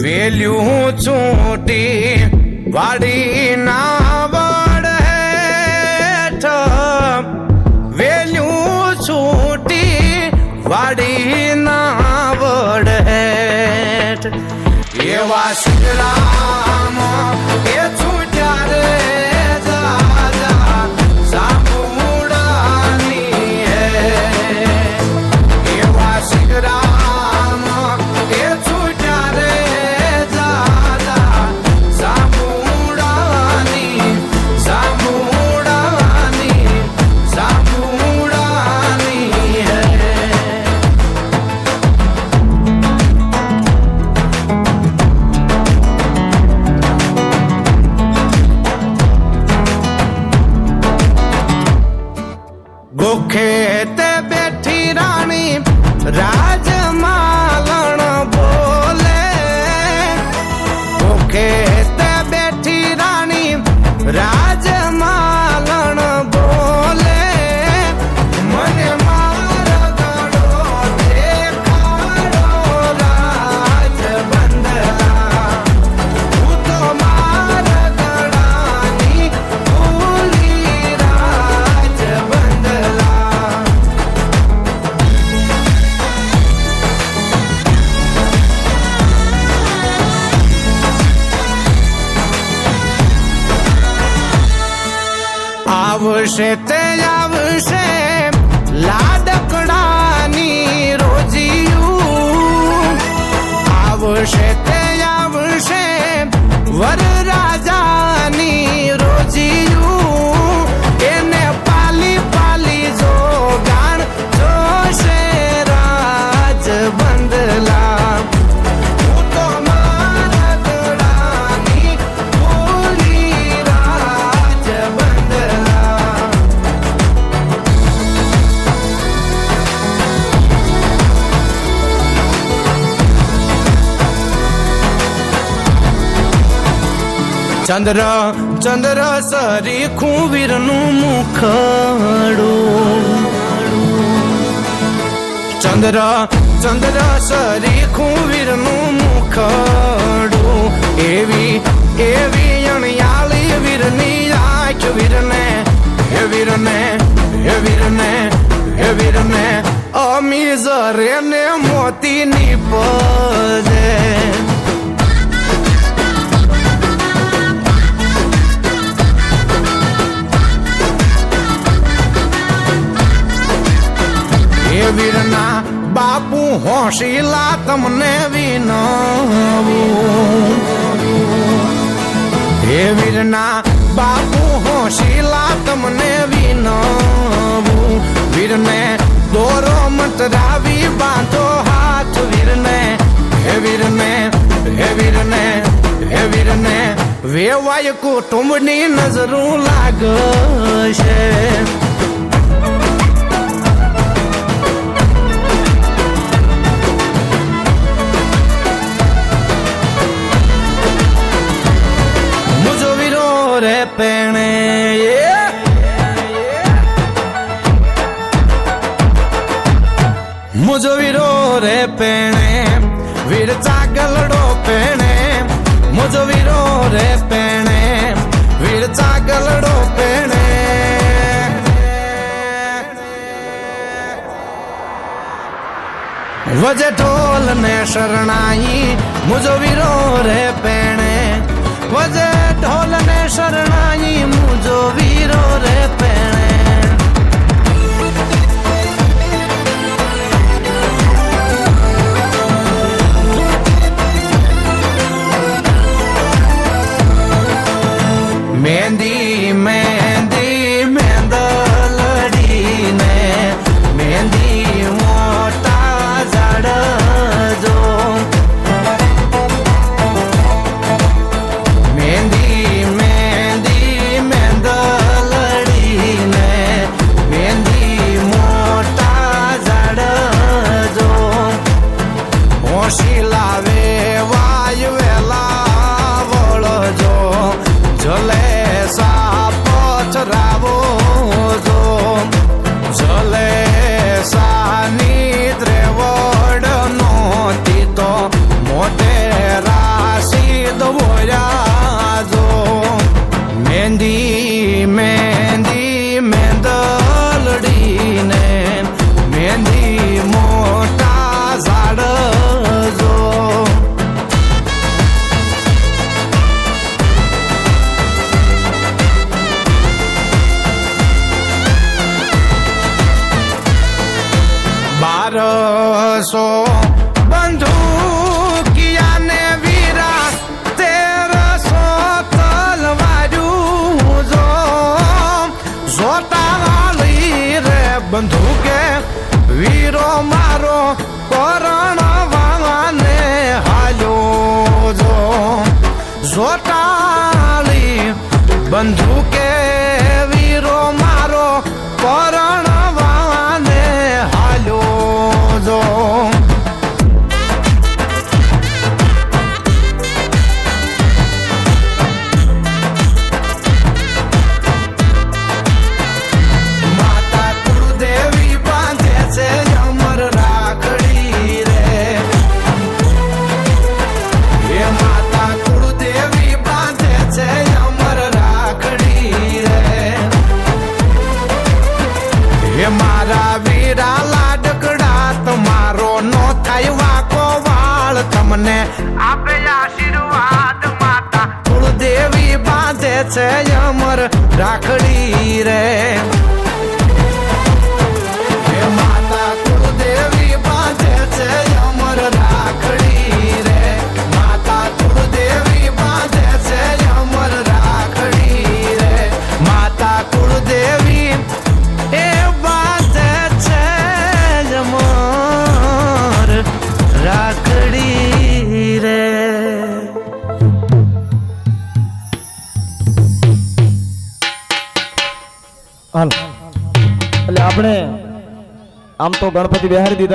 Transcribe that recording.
value ચૂંટી વાડી ના વડ હેઠ વેલ્યું ચૂંટી વાડી ના વડ હેઠ એવા શ્રીરામ એ છૂટ્યા રે ખેતે બેઠી રાણી રાજમાલણ બોલે ખેતે બેઠી રાણી રાજમાલણ બોલે મને મારગડો દેખાડો રાજ બંધલા હું તો મારગડાની ભૂલી રાજ બંધલા આવશે તે આવશે લાડકડાની રોજીયું આવશે તે આવશે વરરાજાની રોજીયું એને પાલી પાલી જો ગાણ જોશે રાજ બંધલા હું તો મારગડાની ભૂલી રાજ બંધલા ચંદ્ર ચંદ્ર સરી ખુવીરનું મુખડું ચંદ્ર ચંદ્ર સરી ખુવીરનું મુખડું એવી એવી અણિયાળી વીરની આંખ વીરને હે વીરને હે વીરને હે વીરને અમીઝરે ને મોતી નીપજે વીરના બાપુ હોશીલા તમને વિનવું હે વીરના બાપુ હોશીલા તમને વિનવું વીરને દોરો મટરાવી બાંધો હાથ વીરને હે વીરને હે વીરને હે વીરને વેવાય કુટુંબની નજરું લાગશે રે પેણે મુજો વીરો રે પેણે વીર ચાગલડો પેણે મુજો વીરો રે પેણે વીર ચાગલડો પેણે વજે ઢોલ ને શરણાઈ મુજો વીરો રે પેણે વજે ઢોલ ને શરણાઈ મુજો વીરો રે પેણે મહેંદી મહેંદી મેંદલડીને મહેંદી મોટા ઝાડજો મહેંદી મહેંદી મેંદલડી મારસો બંધુ કિયા ને વીરા તેરસો તલવાર્યું જો જોતા રે બંધુકે વીરો મારો પરણવાને હાલ્યો જો જોટાળી બંધુકે વીરો મારો પરણવાને હાલ્યો જો મારા વીરા લાડકડા તમારો નો થાય વાકો વાળ તમને આપે આશીર્વાદ માતા કુળદેવી બાંધે છે અમર રાખડી રે હે માતા કુળદેવી બાંધે છે અમર રાખડી રે માતા કુળદેવી બાંધે છે અમર રાખડી રે માતા કુળદેવી એ બાંધે છે અમર રાખડી રે હાલ એટલે આપણે આમ તો ગણપતિ બિહારી દીધા